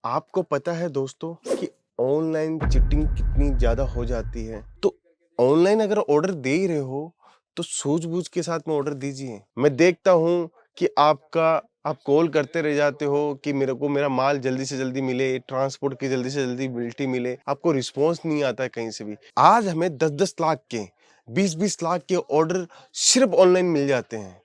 आपको पता है दोस्तों कि ऑनलाइन चीटिंग कितनी ज़्यादा हो जाती है। तो ऑनलाइन अगर ऑर्डर दे ही रहे हो, तो सूझबूझ के साथ में ऑर्डर दीजिए। मैं देखता हूँ कि आप कॉल करते रह जाते हो कि मेरे को मेरा माल जल्दी से जल्दी मिले, ट्रांसपोर्ट की जल्दी से जल्दी बिल्टी मिले, आपको रिस्पॉन्स नहीं आता है कहीं से भी। आज हमें 10-10 लाख के, 20-20 लाख के ऑर्डर सिर्फ ऑनलाइन मिल जाते हैं।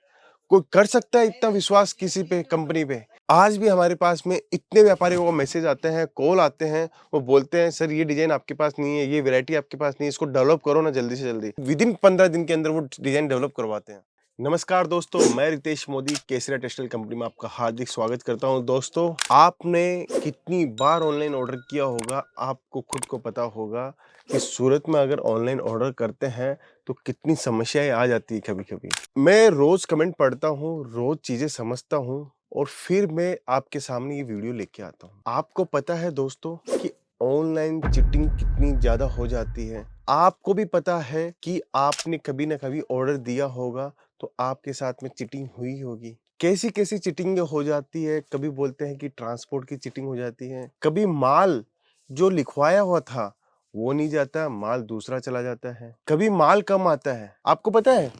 कोई कर सकता है इतना विश्वास किसी पे, कंपनी पे? आज भी हमारे पास में इतने व्यापारियों को मैसेज आते हैं, कॉल आते हैं, वो बोलते हैं सर ये डिजाइन आपके पास नहीं है, ये वैरायटी आपके पास नहीं है, इसको डेवलप करो ना जल्दी से जल्दी। विदिन 15 दिन के अंदर वो डिजाइन डेवलप करवाते हैं। नमस्कार दोस्तों, मैं रितेश मोदी केसरिया टेक्सटाइल कंपनी में आपका हार्दिक स्वागत करता हूं। दोस्तों, आपने कितनी बार ऑनलाइन ऑर्डर किया होगा, आपको खुद को पता होगा कि सूरत में अगर ऑनलाइन ऑर्डर करते हैं तो कितनी समस्याएं आ जाती है कभी-कभी। मैं रोज कमेंट पढ़ता हूँ, रोज चीजें समझता हूँ और फिर मैं आपके सामने ये वीडियो लेके आता हूँ। आपको पता है दोस्तों कि ऑनलाइन चीटिंग कितनी ज्यादा हो जाती है। आपको भी पता है कि आपने कभी ना कभी ऑर्डर दिया होगा तो आपके साथ में चीटिंग हुई होगी। कैसी-कैसी चीटिंग हो जाती है, कभी बोलते हैं कि ट्रांसपोर्ट की चीटिंग हो जाती है, कभी माल जो लिखवाया हुआ था वो नहीं जाता, माल दूसरा चला जाता है, कभी माल कम आता है। आपको पता है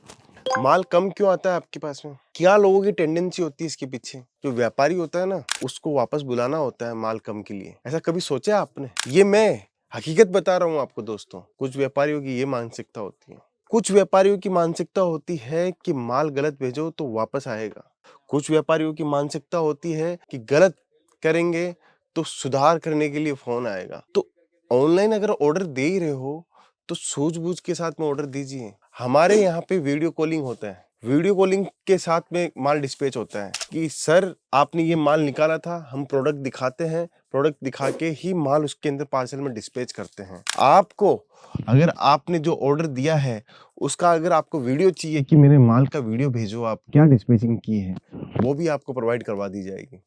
माल कम क्यों आता है आपके पास में? क्या लोगों की टेंडेंसी होती है इसके पीछे? जो व्यापारी होता है ना, उसको वापस बुलाना होता है माल कम के लिए। ऐसा कभी सोचा आपने? ये मैं हकीकत बता रहा हूँ आपको दोस्तों। कुछ व्यापारियों की ये मानसिकता होती है। कुछ व्यापारियों की मानसिकता होती है कि माल गलत भेजो तो वापस आएगा। कुछ व्यापारियों की मानसिकता होती है कि गलत करेंगे तो सुधार करने के लिए फोन आएगा। तो ऑनलाइन अगर ऑर्डर दे ही रहे हो तो सूझबूझ के साथ में ऑर्डर दीजिए। हमारे यहाँ पे वीडियो कॉलिंग होता है। वीडियो कॉलिंग के साथ में माल डिस्पैच होता है कि सर आपने ये माल निकाला था, हम प्रोडक्ट दिखाते हैं, प्रोडक्ट दिखा के ही माल उसके अंदर पार्सल में डिस्पैच करते हैं। आपको अगर आपने जो ऑर्डर दिया है उसका अगर आपको वीडियो चाहिए कि मेरे माल का वीडियो भेजो, आप क्या डिस्पैचिंग की है, वो भी आपको प्रोवाइड करवा दी जाएगी।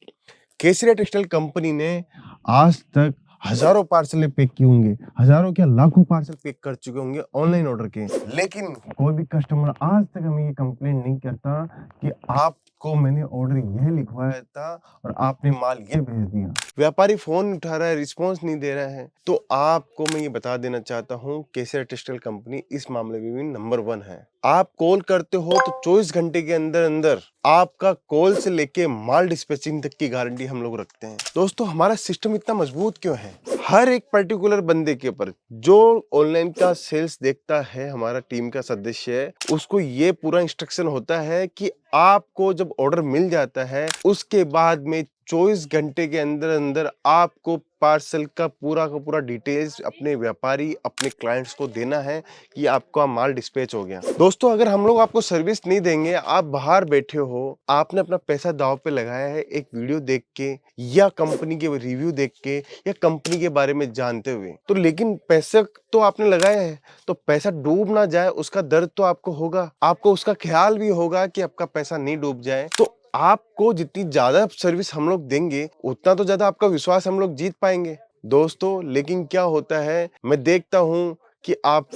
केसरिया टेक्सटाइल कंपनी ने आज तक हजारों पार्सल पैक किए होंगे, हजारों क्या लाखों पार्सल पैक कर चुके होंगे ऑनलाइन ऑर्डर के, लेकिन कोई भी कस्टमर आज तक हमें ये कंप्लेन नहीं करता कि आपको मैंने ऑर्डर यह लिखवाया था और आपने माल ये भेज दिया। व्यापारी फोन उठा रहा है, रिस्पॉन्स नहीं दे रहा है। तो आपको मैं ये बता देना चाहता हूँ, केसरिया टेक्सटाइल कंपनी इस मामले में भी नंबर 1 है। आप कॉल करते हो तो 24 घंटे के अंदर अंदर आपका कॉल से लेके माल डिस्पैचिंग तक की गारंटी हम लोग रखते हैं। दोस्तों, हमारा सिस्टम इतना मजबूत क्यों है? हर एक पर्टिकुलर बंदे के ऊपर जो ऑनलाइन का सेल्स देखता है, हमारा टीम का सदस्य है, उसको ये पूरा इंस्ट्रक्शन होता है कि आपको जब ऑर्डर मिल जाता है उसके बाद में 24 घंटे के अंदर अंदर आपको पार्सल का पूरा डिटेल्स अपने व्यापारी, अपने क्लाइंट्स को देना है कि आपका माल डिस्पैच हो गया। दोस्तों, अगर हम लोग आपको सर्विस नहीं देंगे, आप बाहर बैठे हो, आपने अपना पैसा दांव पे लगाया है एक वीडियो देख के या कंपनी के रिव्यू देख के या कंपनी के बारे में जानते हुए, तो लेकिन पैसा तो आपने लगाया है, तो पैसा डूब ना जाए उसका दर्द तो आपको होगा, आपको उसका ख्याल भी होगा कि आपका पैसा नहीं डूब जाए। तो आपको जितनी ज्यादा सर्विस हम लोग देंगे उतना तो ज्यादा आपका विश्वास हम लोग जीत पाएंगे दोस्तों। लेकिन क्या होता है, मैं देखता हूं कि आप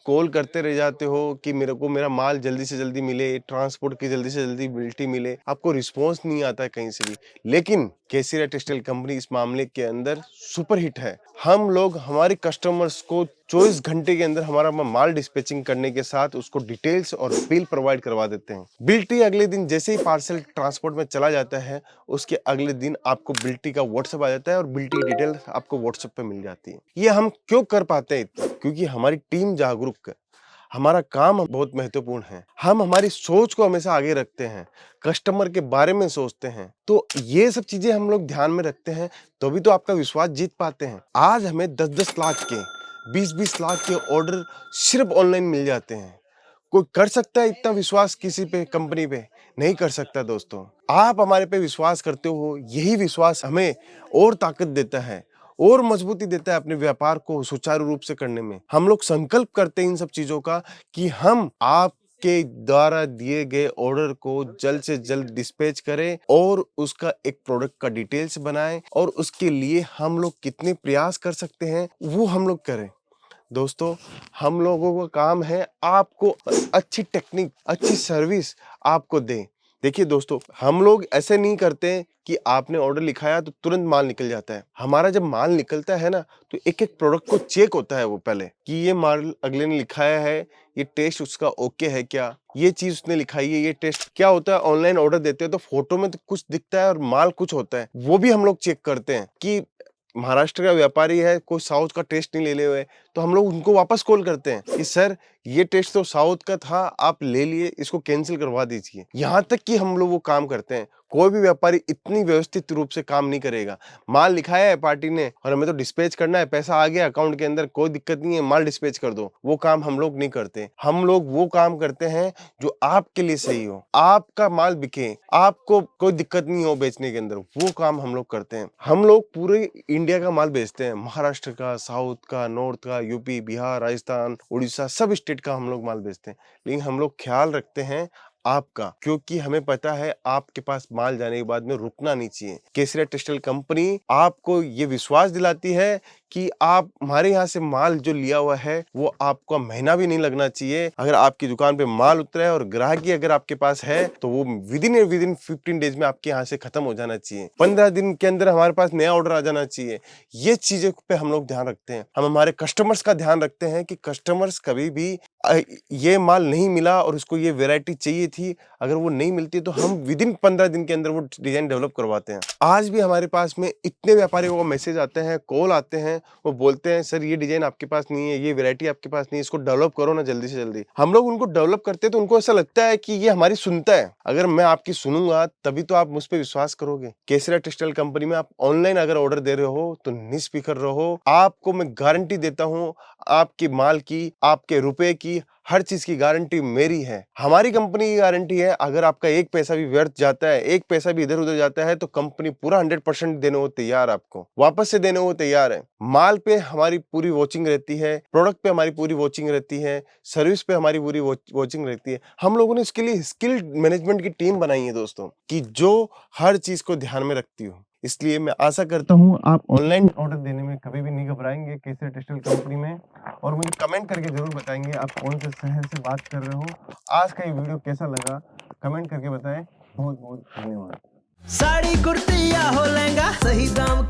कॉल करते रह जाते हो कि मेरे को मेरा माल जल्दी से जल्दी मिले, ट्रांसपोर्ट की जल्दी से जल्दी बिल्टी मिले, आपको रिस्पॉन्स नहीं आता है कहीं से भी। लेकिन केसरिया टेक्सटाइल कंपनी इस मामले के अंदर सुपर हिट है। हम लोग हमारे कस्टमर्स को 24 घंटे के अंदर हमारा माल डिस्पैचिंग करने के साथ उसको डिटेल्स और बिल प्रोवाइड करवा देते हैं। बिल्टी अगले दिन जैसे ही पार्सल ट्रांसपोर्ट में चला जाता है, उसके अगले दिन आपको बिल्टी का व्हाट्सएप आ जाता है और बिल्टी की डिटेल्स आपको व्हाट्सएप पे मिल जाती है। ये हम क्यों कर पाते हैं इतना? क्योंकि हमारी टीम जागरूक है, हमारा काम बहुत महत्वपूर्ण है, हम हमारी सोच को हमेशा आगे रखते हैं, कस्टमर के बारे में सोचते हैं। तो ये सब चीजें हम लोग ध्यान में रखते हैं, तभी तो आपका विश्वास जीत पाते हैं। आज हमें 10-10 लाख के, 20-20 लाख के ऑर्डर सिर्फ ऑनलाइन मिल जाते हैं। कोई कर सकता है इतना विश्वास किसी पे, कंपनी पे? नहीं कर सकता दोस्तों। आप हमारे पे विश्वास करते हो, यही विश्वास हमें और ताकत देता है और मजबूती देता है अपने व्यापार को सुचारू रूप से करने में। हम लोग संकल्प करते हैं इन सब चीजों का कि हम आपके द्वारा दिए गए ऑर्डर को जल्द से जल्द डिस्पैच करें और उसका एक प्रोडक्ट का डिटेल्स बनाएं और उसके लिए हम लोग कितने प्रयास कर सकते हैं वो हम लोग करें। दोस्तों, हम लोगों का काम है आपको अच्छी टेक्निक, अच्छी सर्विस आपको दें, देखिए दोस्तों, हम लोग ऐसे नहीं करते कि आपने ऑर्डर लिखाया तो तुरंत माल निकल जाता है। हमारा जब माल निकलता है ना, तो एक-एक प्रोडक्ट को चेक होता है वो पहले कि ये माल अगले ने लिखाया है, ये टेस्ट उसका ओके है क्या? ये चीज़ उसने लिखाई है, ये टेस्ट क्या होता है, ऑनलाइन ऑर्डर देते हैं तो फोटो में तो कुछ दिखता है और माल कुछ होता है। वो भी हम लोग चेक करते हैं कि महाराष्ट्र का व्यापारी है, कोई साउथ का टेस्ट नहीं ले हुए, तो हम लोग उनको वापस कॉल करते हैं कि सर ये टेस्ट तो साउथ का था, आप ले लिए, इसको कैंसिल करवा दीजिए। यहाँ तक कि हम लोग वो काम करते हैं। कोई भी व्यापारी इतनी व्यवस्थित रूप से काम नहीं करेगा। माल लिखाया है पार्टी ने और हमें तो डिस्पैच करना है, पैसा आ गया अकाउंट के अंदर, कोई दिक्कत नहीं है, माल डिस्पैच कर दो। वो काम हम लोग नहीं करते। हम लोग वो काम करते हैं जो आपके लिए सही हो, आपका माल बिके, आपको कोई दिक्कत नहीं हो बेचने के अंदर, वो काम हम लोग करते हैं। हम लोग पूरे इंडिया का माल बेचते हैं, महाराष्ट्र का, साउथ का, नॉर्थ का, यूपी, बिहार, राजस्थान, उड़ीसा, सब स्टेट का हम लोग माल बेचते हैं। लेकिन हम लोग ख्याल रखते हैं आपका, क्योंकि हमें पता है आपके पास माल जाने के बाद में रुकना नहीं चाहिए। केसरिया टेक्सटाइल कंपनी आपको ये विश्वास दिलाती है कि आप हमारे यहाँ से माल जो लिया हुआ है वो आपका महीना भी नहीं लगना चाहिए। अगर आपकी दुकान पे माल उतरा है और ग्राहकी अगर आपके पास है तो वो विदिन 15 डेज में आपके यहाँ से खत्म हो जाना चाहिए। 15 दिन के अंदर हमारे पास नया ऑर्डर आ जाना चाहिए। ये चीजें पे हम लोग ध्यान रखते हैं। हम हमारे कस्टमर्स का ध्यान रखते हैं कि कस्टमर्स कभी भी ये माल नहीं मिला और उसको ये वैरायटी चाहिए थी, अगर वो नहीं मिलती तो हम विदिन 15 दिन के अंदर वो डिजाइन डेवलप करवाते हैं। आज भी हमारे पास में इतने व्यापारियों को मैसेज आते हैं, कॉल आते हैं, वो बोलते हैं सर ये डिजाइन आपके पास नहीं है, ये वैरायटी आपके पास नहीं है, इसको डेवलप करो ना जल्दी से जल्दी। हम लोग उनको डेवलप करते हैं तो उनको ऐसा लगता है कि ये हमारी सुनता है। अगर मैं आपकी सुनूंगा तभी तो आप मुझ पे विश्वास करोगे। केसरिया टेक्सटाइल कंपनी में आप ऑनलाइन अगर ऑर्डर दे रहे हो तो निष्फिक्र रहो। आपको मैं गारंटी देता हूँ, आपके माल की, आपके रुपए की, हर चीज की गारंटी मेरी है। हमारी कंपनी की गारंटी है, अगर आपका एक पैसा भी व्यर्थ जाता है, एक पैसा भी इधर उधर जाता है तो कंपनी पूरा 100% देने को तैयार, आपको वापस से देने को तैयार है। माल पे हमारी पूरी वॉचिंग रहती है, प्रोडक्ट पे हमारी पूरी वॉचिंग रहती है, सर्विस पे हमारी पूरी वॉचिंग रहती है। हम लोगों ने इसके लिए स्किल मैनेजमेंट की टीम बनाई है दोस्तों, कि जो हर चीज को ध्यान में रखती हो। इसलिए मैं आशा करता हूँ आप ऑनलाइन ऑर्डर देने में कभी भी नहीं घबराएंगे केसरिया टेक्सटाइल कंपनी में। और मुझे कमेंट करके जरूर बताएंगे आप कौन से शहर से बात कर रहे हो। आज का ये वीडियो कैसा लगा कमेंट करके बताएं। बहुत बहुत धन्यवाद। साड़ी कुर्ती या हो लहंगा, सही दाम